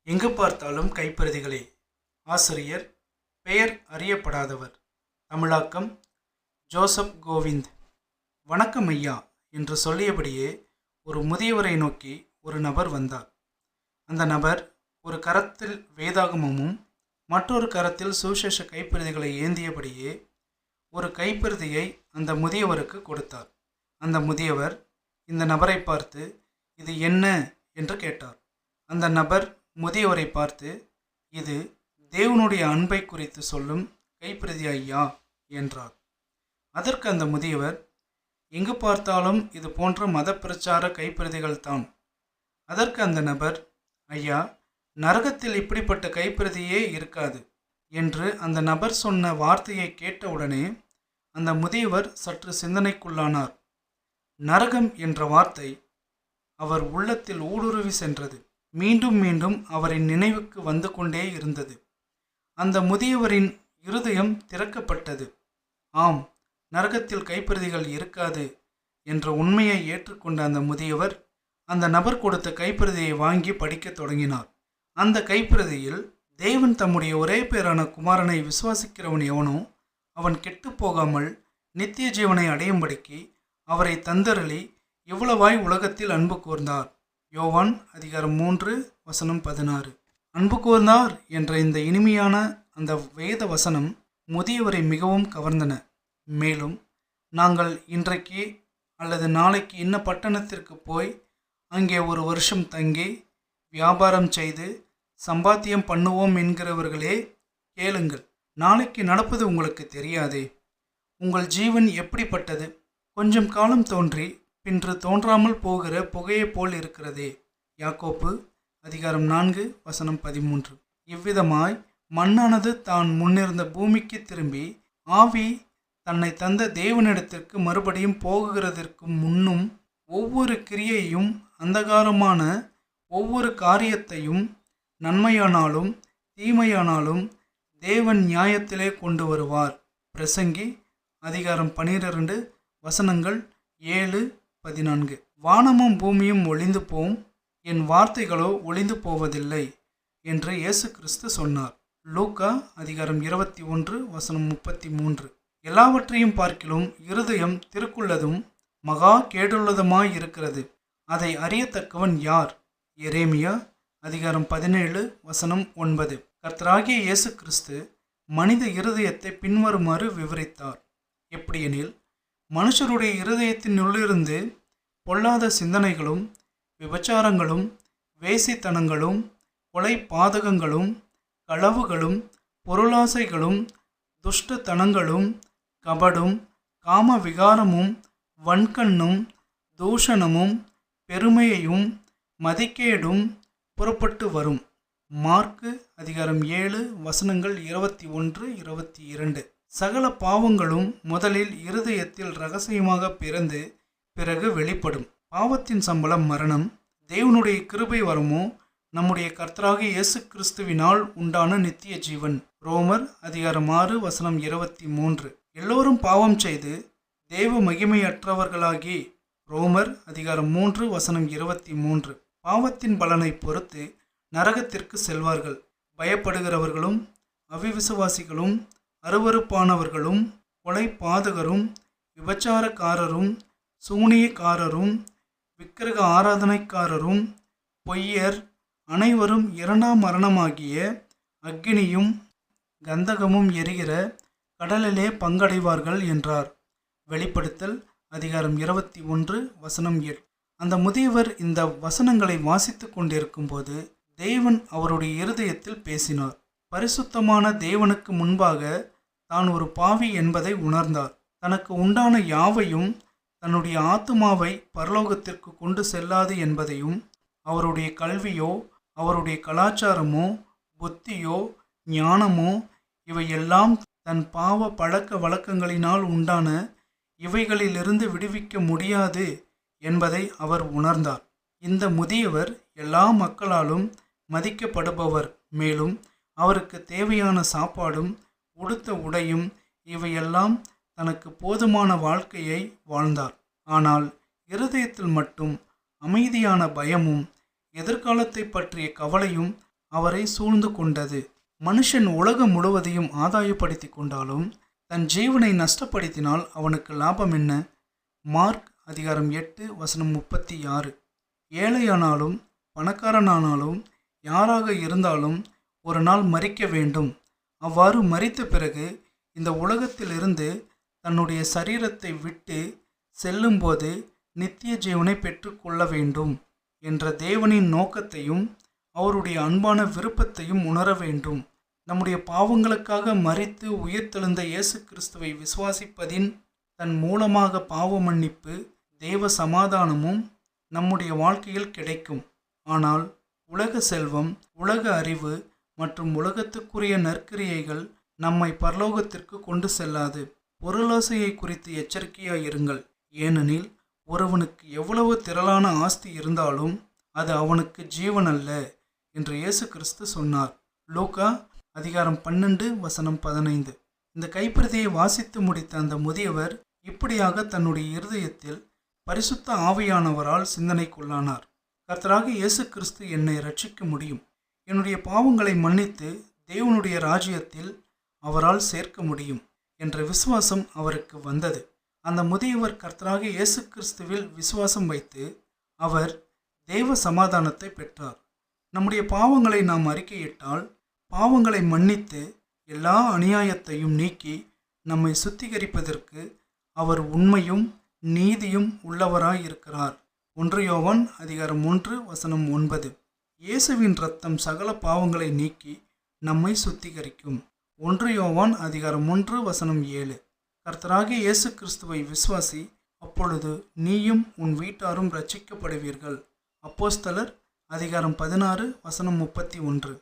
எங்கு பார்த்தாலும் கைப்பிரதிகளே. ஆசிரியர் பெயர் அறியப்படாதவர். தமிழாக்கம் ஜோசப் கோவிந்த். வணக்கம் ஐயா என்று சொல்லியபடியே ஒரு முதியவரை நோக்கி ஒரு நபர் வந்தார். அந்த நபர் ஒரு கரத்தில் வேதாகமமும் மற்றொரு கரத்தில் சுவிசேஷ கைப்பிரதிகளை ஏந்தியபடியே ஒரு கைப்பிரதியை அந்த முதியவருக்கு கொடுத்தார். அந்த முதியவர் இந்த நபரை பார்த்து, இது என்ன என்று கேட்டார். அந்த நபர் முதியவரை பார்த்து, இது தேவனுடைய அன்பை குறித்து சொல்லும் கைப்பிரதி ஐயா என்றார். அதற்கு அந்த முதியவர், எங்கு பார்த்தாலும் இது போன்ற மத பிரச்சார கைப்பிரதிகள் தான். அதற்கு அந்த நபர், ஐயா, நரகத்தில் இப்படிப்பட்ட கைப்பிரதியே இருக்காது என்று அந்த நபர் சொன்ன வார்த்தையை கேட்டவுடனே அந்த முதியவர் சற்று சிந்தனைக்குள்ளானார். நரகம் என்ற வார்த்தை அவர் உள்ளத்தில் ஊடுருவி சென்றது. மீண்டும் மீண்டும் அவரின் நினைவுக்கு வந்து கொண்டே இருந்தது. அந்த முதியவரின் இருதயம் திறக்கப்பட்டது. ஆம், நரகத்தில் கைப்பிரதிகள் இருக்காது என்ற உண்மையை ஏற்றுக்கொண்ட அந்த முதியவர் அந்த நபர் கொடுத்த கைப்பிரதியை வாங்கி படிக்கத் தொடங்கினார். அந்த கைப்பிரதியில், தேவன் தம்முடைய ஒரே பேரான குமாரனை விசுவாசிக்கிறவன் எவனோ அவன் கெட்டு போகாமல் நித்திய ஜீவனை அடையும்படிக்கு அவரை தந்தருளி இவ்வளவாய் உலகத்தில் அன்பு கூர்ந்தார். யோவான் அதிகாரம் 3:16. அன்பு கூர்ந்தார் என்ற இந்த இனிமையான அந்த வேத வசனம் முதியவரை மிகவும் கவர்ந்தன. மேலும், நாங்கள் இன்றைக்கு அல்லது நாளைக்கு இன்ன பட்டணத்திற்கு போய் அங்கே ஒரு வருஷம் தங்கி வியாபாரம் செய்து சம்பாத்தியம் பண்ணுவோம் என்கிறவர்களே, கேளுங்கள். நாளைக்கு நடப்பது உங்களுக்கு தெரியாதே. உங்கள் ஜீவன் எப்படிப்பட்டது? கொஞ்சம் காலம் தோன்றி பின்று தோன்றாமல் போகிற புகையை போல் இருக்கிறதே. யாக்கோப்பு அதிகாரம் 4:13. இவ்விதமாய் மண்ணானது தான் முன்னிருந்த பூமிக்கு திரும்பி, ஆவி தன்னை தந்த தேவனிடத்திற்கு மறுபடியும் போகிறதற்கு முன்னும் ஒவ்வொரு கிரியையும் அந்தகாரமான ஒவ்வொரு காரியத்தையும் நன்மையானாலும் தீமையானாலும் தேவன் நியாயத்திலே கொண்டு வருவார். பிரசங்கி அதிகாரம் 12:7-14. வானமும் பூமியும் ஒளிந்து போம், என் வார்த்தைகளோ ஒளிந்து போவதில்லை என்று இயேசு கிறிஸ்து சொன்னார். லூக்கா அதிகாரம் 21:33. எல்லாவற்றையும் பார்க்கிலும் இருதயம் திருக்குள்ளதும் மகா கேடுள்ளதுமாய் இருக்கிறது, அதை அறியத்தக்கவன் யார்? எரேமியா அதிகாரம் 17:9. கர்த்தராகிய இயேசு கிறிஸ்து மனித இருதயத்தை பின்வருமாறு விவரித்தார். எப்படியெனில், மனுஷருடைய இருதயத்தினுள்ளிருந்து பொல்லாத சிந்தனைகளும் விபச்சாரங்களும் வேசித்தனங்களும் கொலை பாதகங்களும் களவுகளும் பொருளாசைகளும் துஷ்டத்தனங்களும் கபடும் காம விகாரமும் வன்கண்ணும் தூஷணமும் பெருமையையும் மதிக்கேடும் புறப்பட்டு வரும். மார்க்கு அதிகாரம் 7:21-22. சகல பாவங்களும் முதலில் இருதயத்தில் இரகசியமாக பிறந்து பிறகு வெளிப்படும். பாவத்தின் சம்பளம் மரணம், தேவனுடைய கிருபை வரமோ நம்முடைய கர்த்தராகிய இயேசு கிறிஸ்துவினால் உண்டான நித்திய ஜீவன். ரோமர் அதிகாரம் 6:23. எல்லோரும் பாவம் செய்து தேவ மகிமையற்றவர்களாகி. ரோமர் அதிகாரம் 3:23. பாவத்தின் பலனை பொறுத்து நரகத்திற்கு செல்வார்கள். பயப்படுகிறவர்களும் அவிவிசுவாசிகளும் அருவருப்பானவர்களும் கொலை பாதகரும் விபச்சாரக்காரரும் சூனியக்காரரும் விக்கிரக ஆராதனைக்காரரும் பொய்யர் அனைவரும் இரண்டாம் மரணமாகிய அக்கினியும் கந்தகமும் எரிகிற கடலிலே பங்கடைவார்கள் என்றார். வெளிப்படுத்தல் அதிகாரம் 21:8. அந்த முதியவர் இந்த வசனங்களை வாசித்து கொண்டிருக்கும் போது தேவன் அவருடைய இருதயத்தில் பேசினார். பரிசுத்தமான தேவனுக்கு முன்பாக தான் ஒரு பாவி என்பதை உணர்ந்தார். தனக்கு உண்டான யாவையும் தன்னுடைய ஆத்துமாவை பரலோகத்திற்கு கொண்டு செல்லாது என்பதையும், அவருடைய கல்வியோ அவருடைய கலாச்சாரமோ புத்தியோ ஞானமோ இவையெல்லாம் தன் பாவ பழக்க வழக்கங்களினால் உண்டான இவைகளிலிருந்து விடுவிக்க முடியாது என்பதை அவர் உணர்ந்தார். இந்த முதியவர் எல்லா மக்களாலும் மதிக்கப்படுபவர். மேலும் அவருக்கு தேவையான சாப்பாடும் உடுத்த உடையும் இவையெல்லாம் தனக்கு போதுமான வாழ்க்கையை வாழ்ந்தார். ஆனால் இருதயத்தில் மட்டும் அமைதியான பயமும் எதிர்காலத்தை பற்றிய கவலையும் அவரை சூழ்ந்து கொண்டது. மனுஷன் உலகம் முழுவதையும் ஆதாயப்படுத்தி கொண்டாலும் தன் ஜீவனை நஷ்டப்படுத்தினால் அவனுக்கு லாபம் என்ன? மார்க் அதிகாரம் 8:36. ஏழையானாலும் பணக்காரனானாலும் யாராக இருந்தாலும் ஒரு நாள் மரிக்க வேண்டும். அவ்வாறு மரித்த பிறகு இந்த உலகத்திலிருந்து தன்னுடைய சரீரத்தை விட்டு செல்லும்போது நித்திய ஜீவனை பெற்றுக்கொள்ள வேண்டும் என்ற தேவனின் நோக்கத்தையும் அவருடைய அன்பான விருப்பத்தையும் உணர வேண்டும். நம்முடைய பாவங்களுக்காக மரித்து உயிர்த்தெழுந்த இயேசு கிறிஸ்துவை விசுவாசிப்பதின் தன் மூலமாக பாவ மன்னிப்பு, தேவ சமாதானமும் நம்முடைய வாழ்க்கையில் கிடைக்கும். ஆனால் உலக செல்வம், உலக அறிவு மற்றும் உலகத்துக்குரிய நற்கிரியைகள் நம்மை பரலோகத்திற்கு கொண்டு செல்லாது. பொருளாசையை குறித்து எச்சரிக்கையாயிருங்கள். ஏனெனில் ஒருவனுக்கு எவ்வளவு திரளான ஆஸ்தி இருந்தாலும் அது அவனுக்கு ஜீவன் அல்ல என்று இயேசு கிறிஸ்து சொன்னார். லூக்கா அதிகாரம் 12:15. இந்த கைப்பிரதியை வாசித்து முடித்த அந்த முதியவர் இப்படியாக தன்னுடைய இருதயத்தில் பரிசுத்த ஆவியானவரால் சிந்தனைக்குள்ளானார். கர்த்தராக இயேசு கிறிஸ்து என்னை ரட்சிக்க முடியும். என்னுடைய பாவங்களை மன்னித்து தேவனுடைய ராஜ்யத்தில் அவரால் சேர்க்க முடியும் என்ற விசுவாசம் அவருக்கு வந்தது. அந்த முதியவர் கர்த்தராக இயேசு கிறிஸ்துவில் விசுவாசம் வைத்து அவர் தேவ சமாதானத்தை பெற்றார். நம்முடைய பாவங்களை நாம் அறிக்கையிட்டால் பாவங்களை மன்னித்து எல்லா அநியாயத்தையும் நீக்கி நம்மை சுத்திகரிப்பதற்கு அவர் உண்மையும் நீதியும் உள்ளவராய் இருக்கிறார். 1 யோவான் அதிகாரம் 1:9. இயேசுவின் இரத்தம் சகல பாவங்களை நீக்கி நம்மை சுத்திகரிக்கும். 1 யோவான் அதிகாரம் 1:7. கர்த்தராகிய இயேசு கிறிஸ்துவை விசுவாசி, அப்பொழுது நீயும் உன் வீட்டாரும் ரட்சிக்கப்படுவீர்கள். அப்போஸ்தலர் அதிகாரம் 16:31.